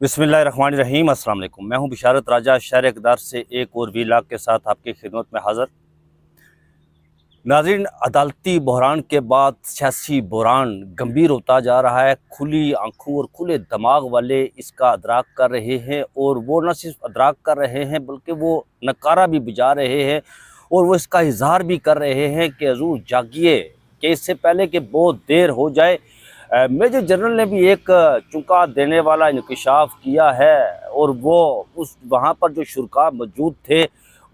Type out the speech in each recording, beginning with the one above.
बिस्मिल्लाहिर्रहमानिर्रहीम। अस्सलाम वालेकुम। मैं हूं बिशारत राजा, शहर इक़दार से एक और वीलाग के साथ आपकी खिदमत में हाज़िर। नाज़रीन, अदालती बहरान के बाद सियासी बहरान गंभीर होता जा रहा है। खुली आंखों और खुले दिमाग वाले इसका अदराक कर रहे हैं, और वो न सिर्फ अदराक कर रहे हैं बल्कि वो नकारा भी बजा रहे हैं, और वो इसका इजहार भी कर रहे हैं कि हजूर जागिए, कि इससे पहले कि बहुत देर हो जाए। मेजर जनरल ने भी एक चुका देने वाला इंकशाफ किया है, और वो उस वहाँ पर जो शुरका मौजूद थे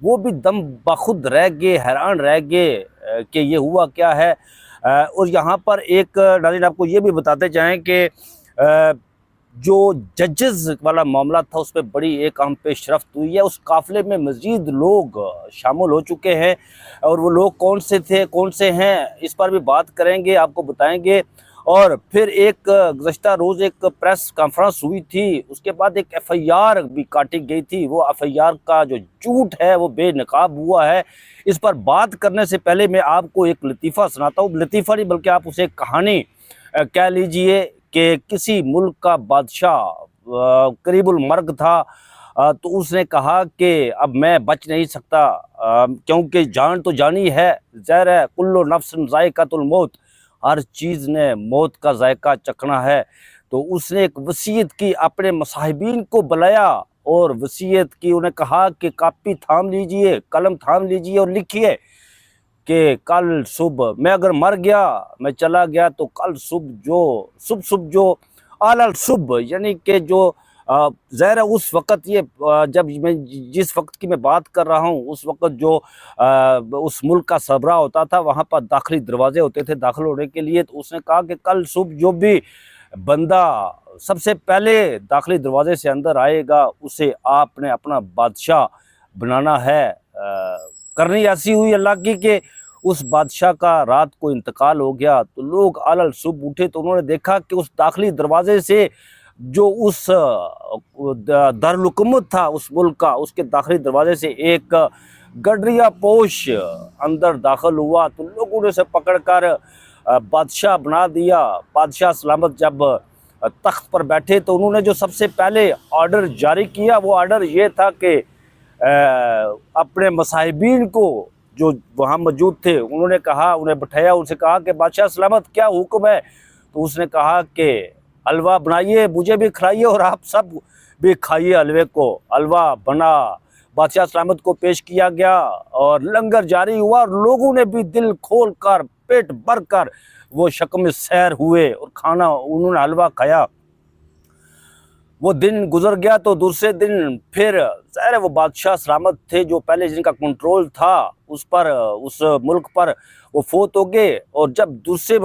वो भी दम बखुद रह गए, हैरान रह गए कि ये हुआ क्या है। और यहाँ पर एक नाज़रीन आपको ये भी बताते जाएं कि जो जजेस वाला मामला था उस पर बड़ी एक अहम पेशरफ्त हुई है। उस काफ़िले में मज़ीद लोग शामिल हो चुके हैं, और वो लोग कौन से थे, कौन से हैं, इस पर भी बात करेंगे, आपको बताएंगे। और फिर एक गुज़श्ता रोज़ एक प्रेस कॉन्फ्रेंस हुई थी, उसके बाद एक एफआईआर भी काटी गई थी। वो एफआईआर का जो झूठ है वो बेनकाब हुआ है। इस पर बात करने से पहले मैं आपको एक लतीफ़ा सुनाता हूँ, लतीफ़ा नहीं बल्कि आप उसे कहानी कह लीजिए, कि किसी मुल्क का बादशाह करीबुल मर्ग था। तो उसने कहा कि अब मैं बच नहीं सकता, क्योंकि जान तो जानी है, ज़हर है, कुल्लु नफ्सिन ज़ाइक़तुल मौत, हर चीज़ ने मौत का जायका चखना है। तो उसने एक वसीयत की, अपने मुसाहिबीन को बुलाया और वसीयत की। उन्हें कहा कि कापी थाम लीजिए, कलम थाम लीजिए और लिखिए कि कल सुबह मैं अगर मर गया, मैं चला गया, तो कल सुबह जो आलल सुबह, यानी कि जो ज़ाहिर है उस वक़्त ये जब मैं जिस वक्त की मैं बात कर रहा हूँ, उस वक़्त जो उस मुल्क का सरबराह होता था, वहाँ पर दाखिली दरवाजे होते थे दाखिल होने के लिए। तो उसने कहा कि कल सुबह जो भी बंदा सबसे पहले दाखिली दरवाजे से अंदर आएगा, उसे आपने अपना बादशाह बनाना है। करनी ऐसी हुई अल्लाह की कि उस बादशाह का रात को इंतकाल हो गया। तो लोग अलल सुबह उठे तो उन्होंने देखा कि उस दाखिली दरवाजे से जो उस दारुल हुकूमत था उस मुल्क का, उसके दाखिली दरवाजे से एक गडरिया पोश अंदर दाखिल हुआ। तो लोगों ने उसे पकड़ कर बादशाह बना दिया। बादशाह सलामत जब तख्त पर बैठे तो उन्होंने जो सबसे पहले ऑर्डर जारी किया, वो ऑर्डर ये था कि अपने मसाहिबीन को जो वहाँ मौजूद थे उन्होंने कहा, उन्हें बिठाया, उनसे कहा कि बादशाह सलामत क्या हुक्म है। तो उसने कहा कि हलवा बनाइए, मुझे भी खिलाइए और आप सब भी खाइए हलवे को। हलवा बना, बादशाह सलामत को पेश किया गया और लंगर जारी हुआ, और लोगों ने भी दिल खोल कर, पेट भर कर वो शक्म सैर हुए और खाना उन्होंने हलवा खाया। वो दिन गुजर गया तो दूसरे दिन फिर ज़ाहिर है वो बादशाह सलामत थे जो पहले जिनका कंट्रोल था उस पर, उस मुल्क पर, वो फोत हो गए। और जब दूसरे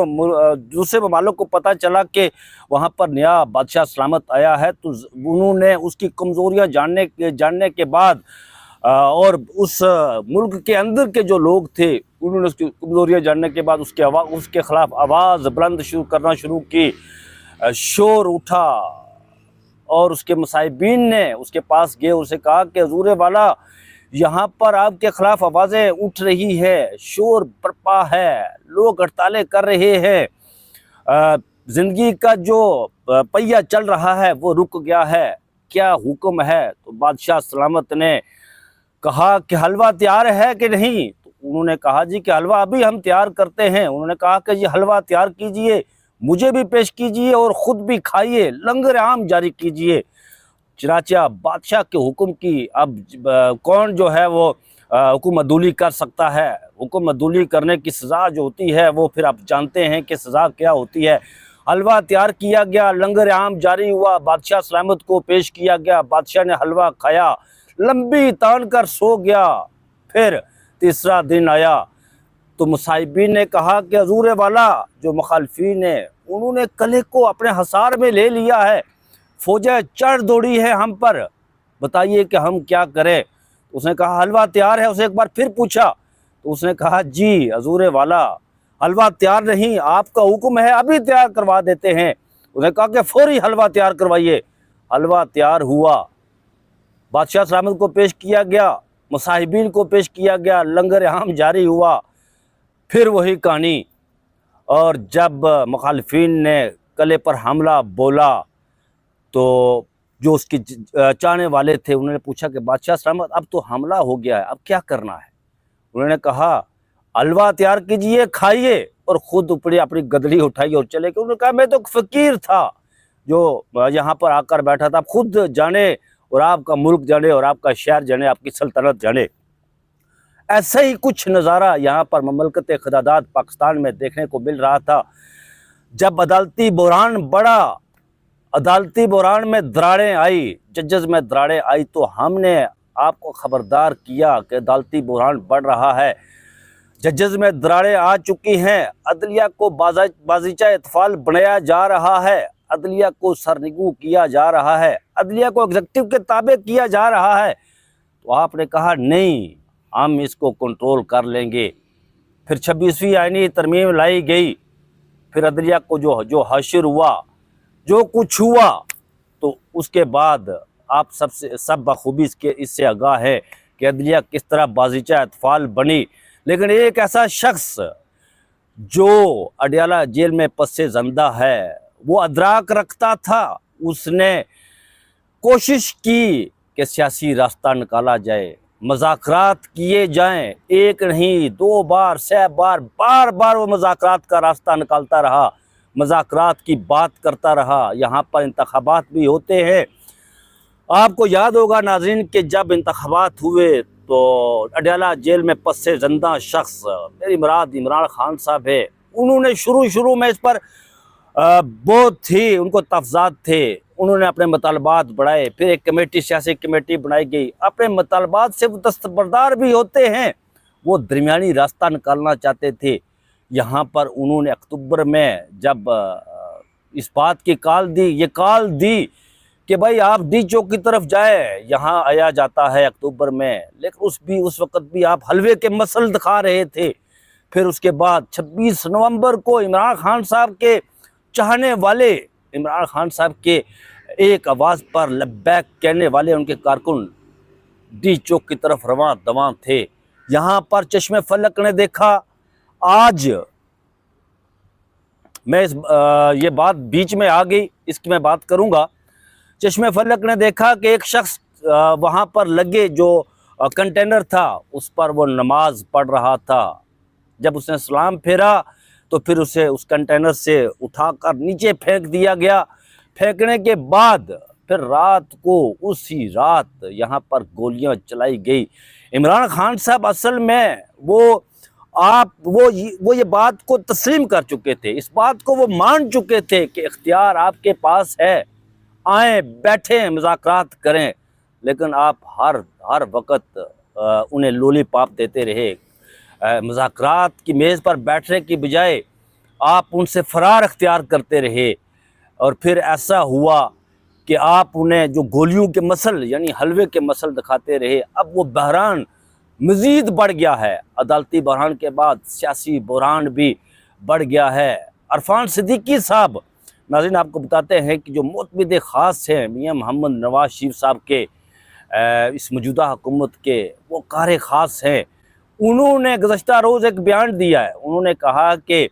ममालिक को पता चला कि वहाँ पर नया बादशाह सलामत आया है, तो उन्होंने उसकी कमज़ोरियाँ जानने के बाद और उस मुल्क के अंदर के जो लोग थे उन्होंने उसकी कमज़ोरियाँ जानने के बाद उसके ख़िलाफ़ आवाज़ बुलंद करना शुरू की। शोर उठा और उसके मुसाहिबीन ने उसके पास गए, उसे कहा कि हजूर वाला, यहाँ पर आपके खिलाफ आवाज़ें उठ रही है, शोर बरपा है, लोग हड़तालें कर रहे हैं, ज़िंदगी का जो पहिया चल रहा है वो रुक गया है, क्या हुक्म है। तो बादशाह सलामत ने कहा कि हलवा तैयार है कि नहीं। तो उन्होंने कहा जी कि हलवा अभी हम तैयार करते हैं। उन्होंने कहा कि ये हलवा तैयार कीजिए, मुझे भी पेश कीजिए और ख़ुद भी खाइए, लंगर आम जारी कीजिए। चनाचा बादशाह के हुक्म की अब कौन जो है वो हुक्म अदूली कर सकता है। हुक्म अदूली करने की सज़ा जो होती है वो फिर आप जानते हैं कि सज़ा क्या होती है। हलवा तैयार किया गया, लंगर आम जारी हुआ, बादशाह सलामत को पेश किया गया। बादशाह ने हलवा खाया, लंबी तान कर सो गया। फिर तीसरा दिन आया तो मुसाहिबीन ने कहा कि हजूर वाला, जो मुखालफीन है उन्होंने कले को अपने हसार में ले लिया है, फौजें चढ़ दौड़ी है हम पर, बताइए कि हम क्या करें। उसने कहा हलवा तैयार है। उसे एक बार फिर पूछा तो उसने कहा जी हजूर वाला, हलवा तैयार नहीं, आपका हुक्म है अभी तैयार करवा देते हैं। उसने कहा कि फौरी हलवा तैयार करवाइए। हलवा तैयार हुआ, बादशाह सलामत को पेश किया गया, मुसाहिबीन को पेश किया गया, लंगर आम जारी हुआ। फिर वही कहानी। और जब मुखालफीन ने कले पर हमला बोला तो جو اس کے چاہنے والے تھے انہوں نے پوچھا کہ بادشاہ سلامت اب تو حملہ ہو گیا ہے، اب کیا کرنا ہے؟ انہوں نے کہا حلوہ تیار کیجئے، کھائیے اور خود اوپری اپنی گدڑی اٹھائی اور چلے گئے۔ انہوں نے کہا میں تو فقیر تھا جو یہاں پر آ کر بیٹھا تھا، اب خود جانے اور آپ کا ملک جانے اور آپ کا شہر جانے، آپ کی سلطنت جانے۔ ایسا ہی کچھ نظارہ یہاں پر مملکت خداداد پاکستان میں دیکھنے کو مل رہا تھا جب عدالتی بحران بڑھا، عدالتی بحران میں دراڑیں آئی، ججز میں دراڑیں آئی، تو ہم نے آپ کو خبردار کیا کہ عدالتی بحران بڑھ رہا ہے، ججز میں دراڑیں آ چکی ہیں، عدلیہ کو بازیچہ اطفال بنایا جا رہا ہے، عدلیہ کو سرنگو کیا جا رہا ہے، عدلیہ کو ایگزیکٹو کے تابع کیا جا رہا ہے۔ تو آپ نے کہا نہیں، ہم اس کو کنٹرول کر لیں گے۔ پھر 26ویں آئینی ترمیم لائی گئی، پھر عدلیہ کو جو حشر ہوا، جو کچھ ہوا، تو اس کے بعد آپ سب بخوبی اس سے آگاہ ہے کہ عدلیہ کس طرح بازیچہ اطفال بنی۔ لیکن ایک ایسا شخص جو اڈیالہ جیل میں پس زندہ ہے، وہ ادراک رکھتا تھا، اس نے کوشش کی کہ سیاسی راستہ نکالا جائے، مذاکرات کیے جائیں، ایک نہیں 2 بار 6 بار، بار بار وہ مذاکرات کا راستہ نکالتا رہا، مذاکرات کی بات کرتا رہا۔ یہاں پر انتخابات بھی ہوتے ہیں، آپ کو یاد ہوگا ناظرین کہ جب انتخابات ہوئے تو اڈیالہ جیل میں پس زندہ شخص، میری مراد عمران خان صاحب ہے، انہوں نے شروع میں اس پر بہت ہی ان کو تفضات تھے، انہوں نے اپنے مطالبات بڑھائے، پھر ایک کمیٹی، سیاسی کمیٹی بنائی گئی، اپنے مطالبات سے وہ دستبردار بھی ہوتے ہیں، وہ درمیانی راستہ نکالنا چاہتے تھے۔ یہاں پر انہوں نے اکتوبر میں جب اس بات کی یہ کال دی کہ بھائی آپ ڈی چوک کی طرف جائے، یہاں آیا جاتا ہے اکتوبر میں، لیکن اس وقت بھی آپ حلوے کے مسل دکھا رہے تھے۔ پھر اس کے بعد 26 نومبر کو عمران خان صاحب کے چاہنے والے، عمران خان صاحب کے ایک آواز پر لبیک کہنے والے ان کے کارکن ڈی چوک کی طرف رواں دواں تھے۔ یہاں پر چشم فلک نے دیکھا، آج میں یہ بات بیچ میں آ گئی، اس کی میں بات کروں گا۔ چشم فلک نے دیکھا کہ ایک شخص وہاں پر لگے جو کنٹینر تھا اس پر وہ نماز پڑھ رہا تھا، جب اس نے سلام پھیرا تو پھر اسے اس کنٹینر سے اٹھا کر نیچے پھینک دیا گیا۔ پھینکنے کے بعد پھر رات کو اسی رات یہاں پر گولیاں چلائی گئی۔ عمران خان صاحب اصل میں وہ یہ بات کو تسلیم کر چکے تھے، اس بات کو وہ مان چکے تھے کہ اختیار آپ کے پاس ہے، آئیں بیٹھیں مذاکرات کریں، لیکن آپ ہر وقت انہیں لولی پاپ دیتے رہے۔ مذاکرات کی میز پر بیٹھنے کی بجائے آپ ان سے فرار اختیار کرتے رہے، اور پھر ایسا ہوا کہ آپ انہیں جو گولیوں کے مسل یعنی حلوے کے مسل دکھاتے رہے۔ اب وہ بحران مزید بڑھ گیا ہے، عدالتی بحران کے بعد سیاسی بحران بھی بڑھ گیا ہے۔ عرفان صدیقی صاحب، ناظرین آپ کو بتاتے ہیں کہ جو معتمد خاص ہیں میاں محمد نواز شریف صاحب کے، اس موجودہ حکومت کے وہ قاری خاص ہیں، انہوں نے گزشتہ روز ایک بیان دیا ہے۔ انہوں نے کہا کہ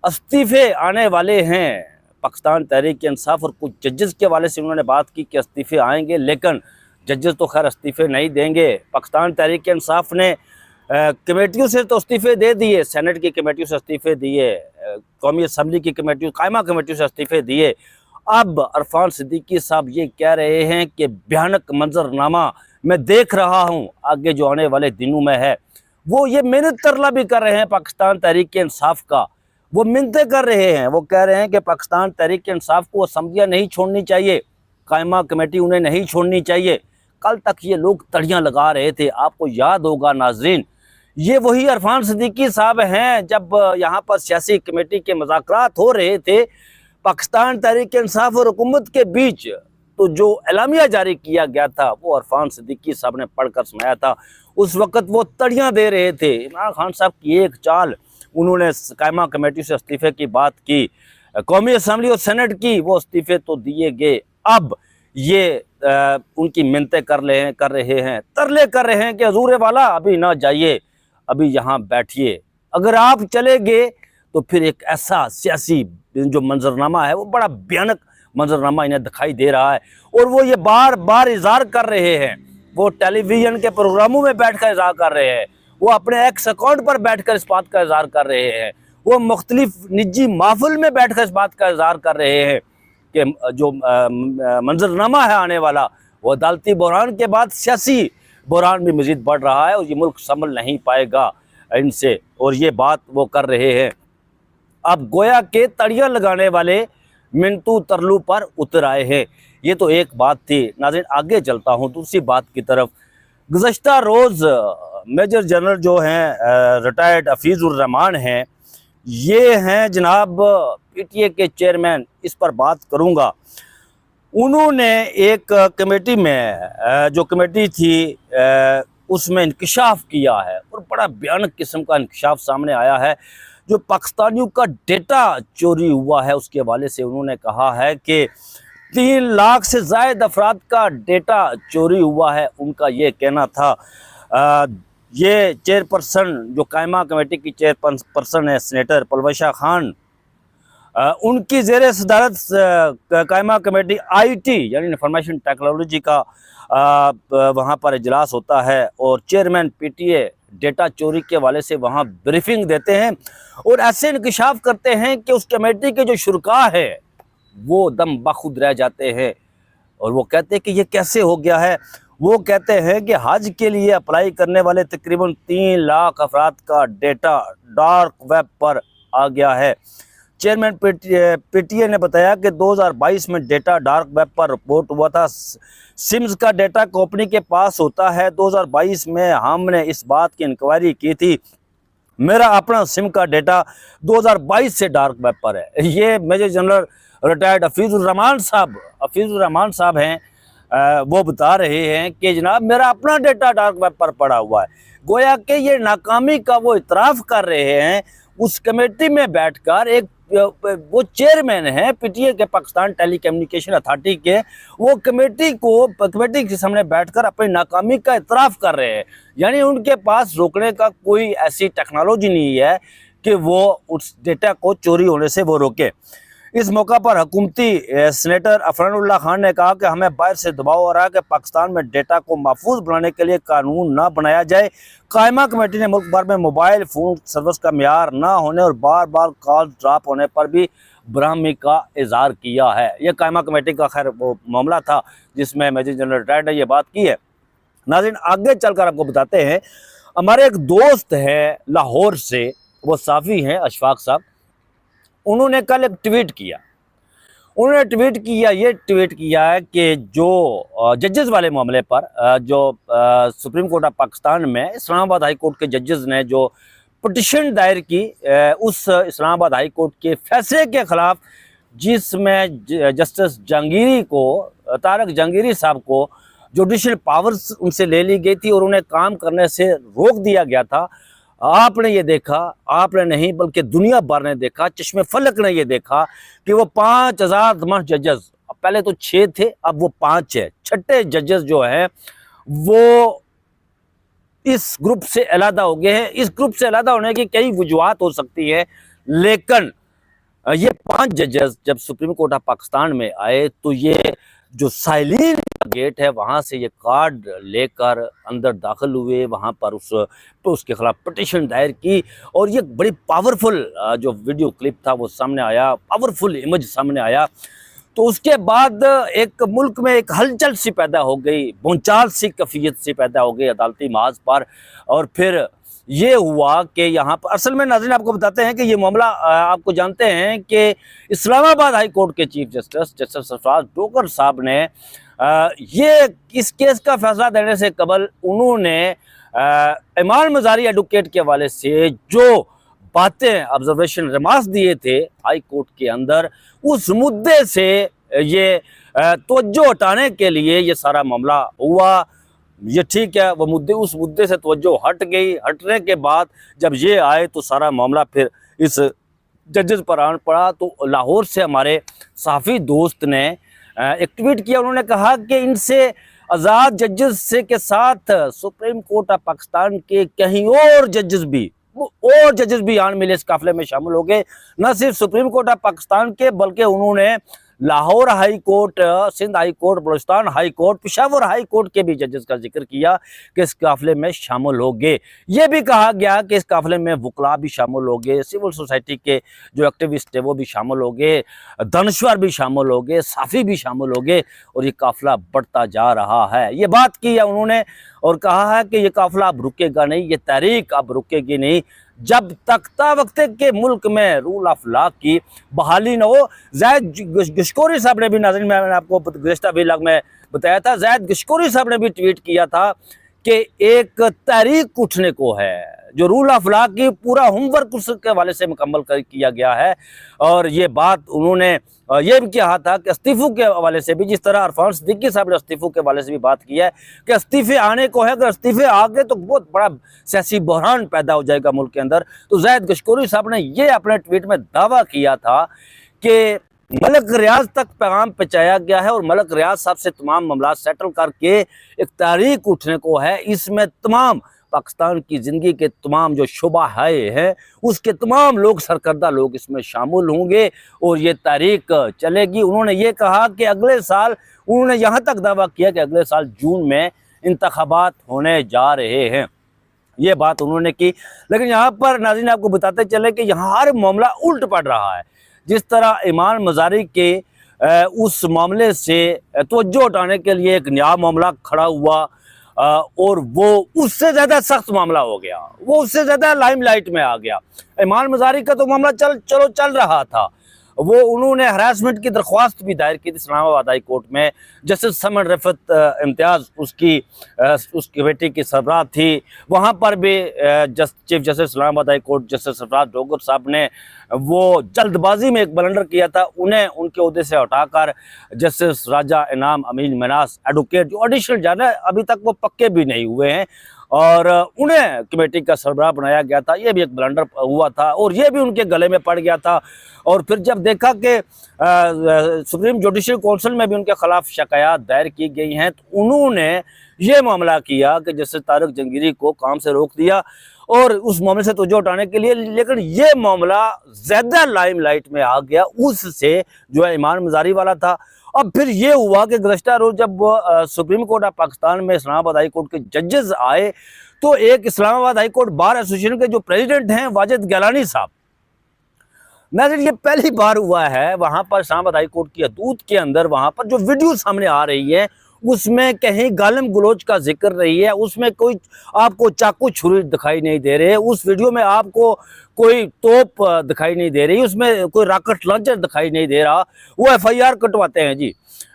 استعفے آنے والے ہیں پاکستان تحریک انصاف، اور کچھ ججز کے حوالے سے انہوں نے بات کی کہ استعفے آئیں گے، لیکن ججز تو خیر استعفے نہیں دیں گے۔ پاکستان تحریک انصاف نے کمیٹیوں سے تو استعفے دے دیے، سینٹ کی کمیٹیوں سے استعفے دیے، قومی اسمبلی کی کمیٹیوں، قائمہ کمیٹیوں سے استعفے دیے۔ اب عرفان صدیقی صاحب یہ کہہ رہے ہیں کہ بھیانک منظرنامہ میں دیکھ رہا ہوں آگے جو آنے والے دنوں میں ہے، وہ یہ محنت ترلا بھی کر رہے ہیں پاکستان تحریک انصاف کا، وہ منتیں کر رہے ہیں، وہ کہہ رہے ہیں کہ پاکستان تحریک انصاف کو اسمبلیاں نہیں چھوڑنی چاہیے، قائمہ کمیٹی انہیں نہیں چھوڑنی چاہیے۔ کل تک یہ لوگ تڑیاں لگا رہے تھے، آپ کو یاد ہوگا ناظرین، یہ وہی عرفان صدیقی صاحب ہیں جب یہاں پر سیاسی کمیٹی کے مذاکرات ہو رہے تھے پاکستان تحریک انصاف اور حکومت کے بیچ، تو جو اعلامیہ جاری کیا گیا تھا وہ عرفان صدیقی صاحب نے پڑھ کر سنایا تھا۔ اس وقت وہ تڑیاں دے رہے تھے۔ عمران خان صاحب کی ایک چال، انہوں نے قائمہ کمیٹی سے استعفے کی بات کی، قومی اسمبلی اور سینٹ کی، وہ استعفے تو دیے گئے، اب یہ ان کی منتیں کر رہے ہیں، ترلے کر رہے ہیں کہ حضور والا ابھی نہ جائیے، ابھی یہاں بیٹھیے، اگر آپ چلے گئے تو پھر ایک ایسا سیاسی جو منظرنامہ ہے وہ بڑا بھیانک منظرنامہ انہیں دکھائی دے رہا ہے، اور وہ یہ بار بار اظہار کر رہے ہیں، وہ ٹیلی ویژن کے پروگراموں میں بیٹھ کر اظہار کر رہے ہیں، وہ اپنے ایکس اکاؤنٹ پر بیٹھ کر اس بات کا اظہار کر رہے ہیں، وہ مختلف نجی محفل میں بیٹھ کر اس بات کا اظہار کر رہے ہیں کہ جو منظرنامہ ہے آنے والا، وہ عدالتی بحران کے بعد سیاسی بحران بھی مزید بڑھ رہا ہے، اور یہ ملک سنبھل نہیں پائے گا ان سے، اور یہ بات وہ کر رہے ہیں۔ اب گویا کے تڑیاں لگانے والے منٹو ترلو پر اتر آئے ہیں۔ یہ تو ایک بات تھی۔ ناظرین آگے چلتا ہوں دوسری بات کی طرف۔ گزشتہ روز میجر جنرل جو ہیں ریٹائرڈ حفیظ الرحمان ہیں، یہ ہیں جناب پی ٹی اے کے چیئرمین، اس پر بات کروں گا۔ انہوں نے ایک کمیٹی میں جو کمیٹی تھی اس میں انکشاف کیا ہے، اور بڑا بھیانک قسم کا انکشاف سامنے آیا ہے۔ جو پاکستانیوں کا ڈیٹا چوری ہوا ہے اس کے حوالے سے انہوں نے کہا ہے کہ 3 لاکھ سے زائد افراد کا ڈیٹا چوری ہوا ہے۔ ان کا یہ کہنا تھا۔ یہ چیئرپرسن جو قائمہ کمیٹی کی چیئرپرسن ہے سینیٹر پلوشہ خان، ان کی زیر صدارت قائمہ کمیٹی آئی ٹی یعنی انفارمیشن ٹیکنالوجی کا وہاں پر اجلاس ہوتا ہے، اور chairman P T a data چوری کے حوالے سے وہاں بریفنگ دیتے ہیں، اور ایسے انکشاف کرتے ہیں کہ اس کمیٹی کے جو شرکاء ہے وہ دم بخود رہ جاتے ہیں، اور وہ کہتے ہیں کہ یہ کیسے ہو گیا ہے۔ وہ کہتے ہیں کہ حج کے لیے اپلائی کرنے والے تقریباً 3 لاکھ افراد کا ڈیٹا ڈارک ویب پر آ گیا ہے۔ چیئرمین پی ٹی اے نے بتایا کہ 2022 میں ڈیٹا ڈارک ویب پر رپورٹ ہوا تھا۔ سمز کا ڈیٹا کمپنی کے پاس ہوتا ہے۔ 2022 میں ہم نے اس بات کی انکوائری کی تھی۔ میرا اپنا سم کا ڈیٹا 2022 سے ڈارک ویب پر ہے۔ یہ میجر جنرل ریٹائرڈ حفیظ الرحمان صاحب ہیں، وہ بتا رہے ہیں کہ جناب میرا اپنا ڈیٹا ڈارک ویب پر پڑا ہوا ہے۔ گویا کہ یہ ناکامی کا وہ اعتراف کر رہے ہیں اس کمیٹی میں بیٹھ کر۔ ایک وہ چیئرمین ہیں پی ٹی اے کے پاکستان ٹیلی کمیونیکیشن اتھارٹی کے، وہ کمیٹی کے سامنے بیٹھ کر اپنی ناکامی کا اعتراف کر رہے ہیں، یعنی ان کے پاس روکنے کا کوئی ایسی ٹیکنالوجی نہیں ہے کہ وہ اس ڈیٹا کو چوری ہونے سے وہ روکے۔ اس موقع پر حکومتی سینیٹر عفران اللہ خان نے کہا کہ ہمیں باہر سے دباؤ ہو رہا ہے کہ پاکستان میں ڈیٹا کو محفوظ بنانے کے لیے قانون نہ بنایا جائے۔ قائمہ کمیٹی نے ملک بھر میں موبائل فون سروس کا معیار نہ ہونے اور بار بار کال ڈراپ ہونے پر بھی برہمی کا اظہار کیا ہے۔ یہ قائمہ کمیٹی کا خیر وہ معاملہ تھا جس میں میجر جنرل ریٹائرڈ نے یہ بات کی ہے۔ ناظرین آگے چل کر آپ کو بتاتے ہیں، ہمارے ایک دوست ہے لاہور سے، وہ صحافی ہیں اشفاق صاحب، انہوں نے کل ایک ٹویٹ کیا۔ یہ ٹویٹ کیا ہے کہ جو ججز والے معاملے پر جو سپریم کورٹ آف پاکستان میں اسلام آباد ہائی کورٹ کے ججز نے جو پٹیشن دائر کی اس اسلام آباد ہائی کورٹ کے فیصلے کے خلاف، جس میں جسٹس جہانگیری کو، طارق جہانگیری صاحب کو جوڈیشل پاورز ان سے لے لی گئی تھی اور انہیں کام کرنے سے روک دیا گیا تھا۔ آپ نے یہ دیکھا، آپ نے نہیں بلکہ دنیا بھر نے دیکھا، چشم فلک نے یہ دیکھا کہ وہ 5000 ججز، پہلے تو 6 تھے اب وہ 5 ہے، 6 ججز جو ہیں وہ اس گروپ سے علیحدہ ہو گئے ہیں۔ اس گروپ سے علیحدہ ہونے کی کئی وجوہات ہو سکتی ہے، لیکن یہ 5 ججز جب سپریم کورٹ آف پاکستان میں آئے تو یہ جو سائلین کا گیٹ ہے وہاں سے یہ کارڈ لے کر اندر داخل ہوئے، وہاں پر اس کے خلاف پٹیشن دائر کی، اور یہ بڑی پاورفل جو ویڈیو کلپ تھا وہ سامنے آیا، پاورفل امیج سامنے آیا۔ تو اس کے بعد ایک ملک میں ایک ہلچل سی پیدا ہو گئی، بھونچال سی کیفیت سی پیدا ہو گئی عدالتی محاذ پر، اور پھر یہ ہوا کہ یہاں پر اصل میں ناظرین آپ کو بتاتے ہیں کہ یہ معاملہ آپ کو جانتے ہیں کہ اسلام آباد ہائی کورٹ کے چیف جسٹس سرفراز ڈوگر صاحب نے یہ اس کیس کا فیصلہ دینے سے قبل انہوں نے ایمان مزاری ایڈوکیٹ کے حوالے سے جو باتیں آبزرویشن ریمارکس دیے تھے ہائی کورٹ کے اندر، اس مدعے سے یہ توجہ ہٹانے کے لیے یہ سارا معاملہ ہوا۔ یہ ٹھیک ہے، وہ اس مدعے سے توجہ ہٹ گئی، ہٹنے کے بعد جب یہ آئے تو سارا معاملہ پھر اس ججز پر آن پڑا۔ تو لاہور سے ہمارے صحافی دوست نے ایک ٹویٹ کیا، انہوں نے کہا کہ ان سے آزاد ججز سے کے ساتھ سپریم کورٹ آف پاکستان کے کہیں اور ججز بھی آن ملے اس قافلے میں شامل ہو گئے۔ نہ صرف سپریم کورٹ آف پاکستان کے بلکہ انہوں نے Lahore high court, Sindh high court, Balochistan high court, Peshawar high court के भी जजेस का जिक्र किया कि इस काफिले में शामिल होंगे। ये भी कहा गया कि इस काफिले में वकला भी शामिल होंगे, सिविल सोसाइटी के जो एक्टिविस्ट है वो भी शामिल होंगे, दानश्वर भी शामिल होंगे, साफ़ी भी शामिल होंगे, और ये काफिला बढ़ता जा रहा है। ये बात की है उन्होंने और कहा है कि ये काफिला अब रुकेगा नहीं, ये तहरीक अब रुकेगी नहीं जब तक वक्त के मुल्क में रूल ऑफ लॉ की बहाली न हो। ज़ैद गशकोरी साहब ने भी, नाज़रीन मैंने आपको गुज़िश्ता व्लॉग में बताया था, ज़ैद गशकोरी साहब ने भी ट्वीट किया था कि एक तहरीक उठने को है, जो रूल ऑफ लॉ की पूरा होमवर्क उसके हवाले से मुकम्मल किया गया है। और ये बात उन्होंने ये भी कहा था कि इस्तीफों के हवाले से भी, जिस तरह अरफान सिद्दीकी साहब ने इस्तीफों के हवाले से भी बात की है कि इस्तीफे आने को है, अगर इस्तीफे आ गए तो बहुत बड़ा सियासी बहरान पैदा हो जाएगा मुल्क के अंदर। तो ज़ैद गशकोरी साहब ने ये अपने ट्वीट में दावा किया था कि मलक रियाज तक पैगाम पहुँचाया गया है और मलक रियाज साहब से तमाम मामला सेटल करके एक तारीख उठने को है। इसमें तमाम पाकिस्तान की ज़िंदगी के तमाम जो शुबा हैं उसके तमाम लोग, सरकर्दा लोग इसमें शामिल होंगे और ये तारीख चलेगी। उन्होंने ये कहा कि अगले साल, उन्होंने यहाँ तक दावा किया कि अगले साल जून में इंतखाबात होने जा रहे हैं, ये बात उन्होंने की। लेकिन यहाँ पर नाज़रीन आपको बताते चले कि यहाँ हर मामला उल्ट पड़ रहा है। जिस तरह ईमान मज़ारी के उस मामले से तवज्जो उठाने के लिए एक नया मामला खड़ा हुआ और वो उससे ज़्यादा सख्त मामला हो गया, वो उससे ज़्यादा लाइमलाइट में आ गया। ईमान मज़ारी का तो मामला चल रहा था, वो उन्होंने हरासमेंट की दरख्वास्त भी दायर की थी इस्लामाबाद हाई कोर्ट में। जस्टिस समन रफत इम्तियाज़ उसकी बेटी की सरबराह थी, वहाँ पर भी chief justice Islamabad high court justice Sarfaraz Dogar साहब ने वो जल्दबाजी में एक ब्लंडर किया था, उन्हें उनके ओहदे से हटाकर जस्टिस राजा इनाम अमीन मनास एडवोकेट, जो एडिशनल जज है, अभी तक वो पक्के भी नहीं हुए हैं, और उन्हें कमेटी का सरबराह बनाया गया था। ये भी एक ब्लंडर हुआ था और ये भी उनके गले में पड़ गया था। और फिर जब देखा कि सुप्रीम जुडिशल काउंसिल में भी उनके खिलाफ शिकायत दायर की गई हैं, तो उन्होंने ये मामला किया कि जस्टिस तारिक जंगीरी को काम से रोक दिया और उस मामले से तवज्जो उठाने के लिए। लेकिन ये मामला ज़्यादा लाइमलाइट में आ गया उससे जो है ईमान मज़ारी वाला था। अब फिर ये हुआ कि गुज़श्ता रोज़ जब सुप्रीम कोर्ट ऑफ पाकिस्तान में इस्लामाबाद हाई कोर्ट के जजेस आए, तो एक Islamabad high court bar association के जो प्रेसिडेंट हैं वाजिद गिलानी साहब, नाज़रीन ये पहली बार हुआ है वहाँ पर इस्लामाबाद हाई कोर्ट की हदूद के अंदर, वहाँ पर जो वीडियो सामने आ रही है उसमें कहीं गालिम गलोच का जिक्र नहीं है, उसमें कोई आपको चाकू छुरी दिखाई नहीं दे रहे, उस वीडियो में आपको कोई तोप दिखाई नहीं दे रही, उसमें कोई रॉकेट लॉन्चर दिखाई नहीं दे रहा। वो FIR कटवाते हैं जी।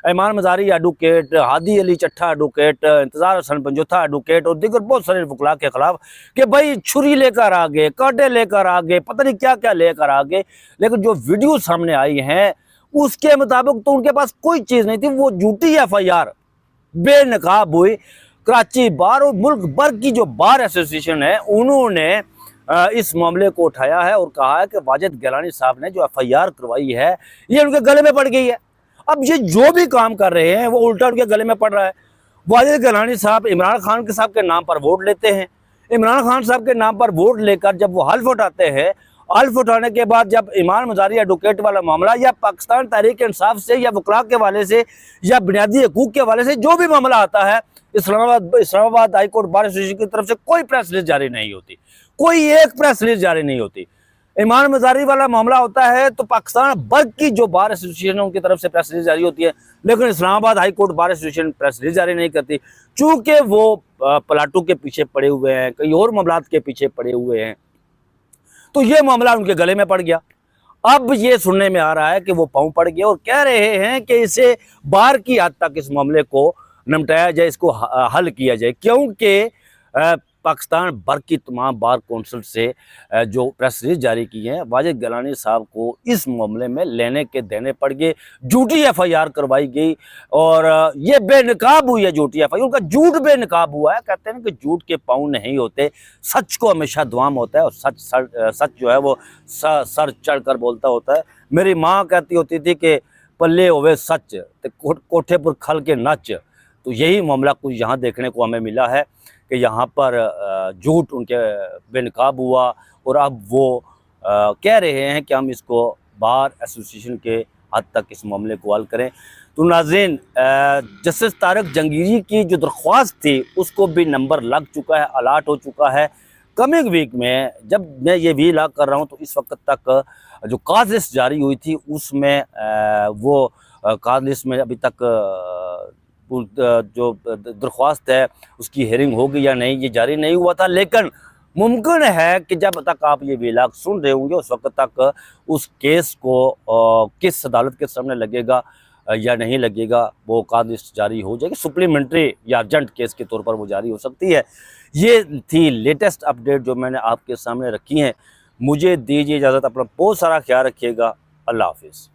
ईमान मज़ारी एडवोकेट, हादी अली चट्ठा एडवोकेट, इंतज़ार हसन पंजोथा एडवोकेट और दीगर बहुत सारे वकला के खिलाफ कि भाई छुरी लेकर आ गए, कांटे लेकर आ गए, पता नहीं क्या क्या लेकर आ गए। लेकिन जो वीडियो सामने आई हैं उसके मुताबिक तो उनके पास कोई चीज़ नहीं थी, वो झूठी FIR बेनकाब हुई। कराची बार और मुल्क भर की जो बार एसोसिएशन है उन्होंने इस मामले को उठाया है और कहा है कि वाजिद गिलानी साहब ने जो FIR करवाई है ये उनके गले में पड़ गई है। अब ये जो भी काम कर रहे हैं वो उल्टा उनके गले में पड़ रहा है। वाजिद गिलानी साहब इमरान खान के साहब के नाम पर वोट लेते हैं, इमरान खान साहब के नाम पर वोट लेकर जब वो हल्फ उठाते हैं, हल्फ उठाने के बाद जब ईमान मज़ारी एडवोकेट वाला मामला या पाकिस्तान तहरीक इंसाफ से या वकला के वाले से या बुनियादी हकूक़ के वाले से जो भी मामला आता है, Islamabad high court bar association की तरफ से कोई प्रेस रिलीज जारी नहीं होती, कोई एक प्रेस रिलीज जारी नहीं होती। ईमान मज़ारी वाला मामला होता है तो पाकिस्तान भर की जो बार एसोसिएशन है उनकी तरफ से प्रेस रिलीज जारी होती है, लेकिन Islamabad high court bar association press release जारी नहीं करती, चूँकि वो पलाटू के पीछे पड़े हुए हैं, कई और मामलात के पीछे पड़े हुए हैं। तो ये मामला उनके गले में पड़ गया। अब ये सुनने में आ रहा है कि वो पाँव पड़ गया और कह रहे हैं कि इसे बार की हद तक इस मामले को निपटाया जाए, इसको हल किया जाए, क्योंकि पाकिस्तान भर की तमाम बार कौंसिल से जो प्रेस रिलीज जारी की है, वाजिद गिलानी साहब को इस मामले में लेने के देने पड़ गए, झूठी FIR करवाई गई और ये बेनकाब हुई है झूठी FIR, उनका झूठ बेनकाब हुआ है। कहते हैं कि झूठ के पाँव नहीं होते, सच को हमेशा दुआम होता है और सच जो है वो सर चढ़ कर बोलता होता है। मेरी माँ कहती होती थी कि पल्ले होवे सच तो कोठे पर खल के नच, तो यही मामला कुछ यहाँ देखने को हमें मिला है कि यहाँ पर झूठ उनके बेनकाब हुआ और अब वो कह रहे हैं कि हम इसको बार एसोसिएशन के حد تک اس معاملے کو حل کریں۔ تو ناظرین، جسٹس طارق جہانگیری کی جو درخواست تھی اس کو بھی نمبر لگ چکا ہے، الاٹ ہو چکا ہے۔ کمنگ ویک میں جب میں یہ وی لاگ کر رہا ہوں تو اس وقت تک جو کاز لسٹ جاری ہوئی تھی اس میں وہ کاز لسٹ میں ابھی تک جو درخواست ہے اس کی ہیئرنگ ہوگی یا نہیں یہ جاری نہیں ہوا تھا، لیکن ممکن ہے کہ جب تک آپ یہ ویلاگ سن رہے ہوں گے اس وقت تک اس کیس کو کس عدالت کے سامنے لگے گا یا نہیں لگے گا وہ کاز لسٹ جاری ہو جائے گی، سپلیمنٹری یا ارجنٹ کیس کے طور پر وہ جاری ہو سکتی ہے۔ یہ تھی لیٹسٹ اپڈیٹ جو میں نے آپ کے سامنے رکھی ہیں۔ مجھے دیجیے اجازت، اپنا بہت سارا خیال رکھیے گا، اللہ حافظ۔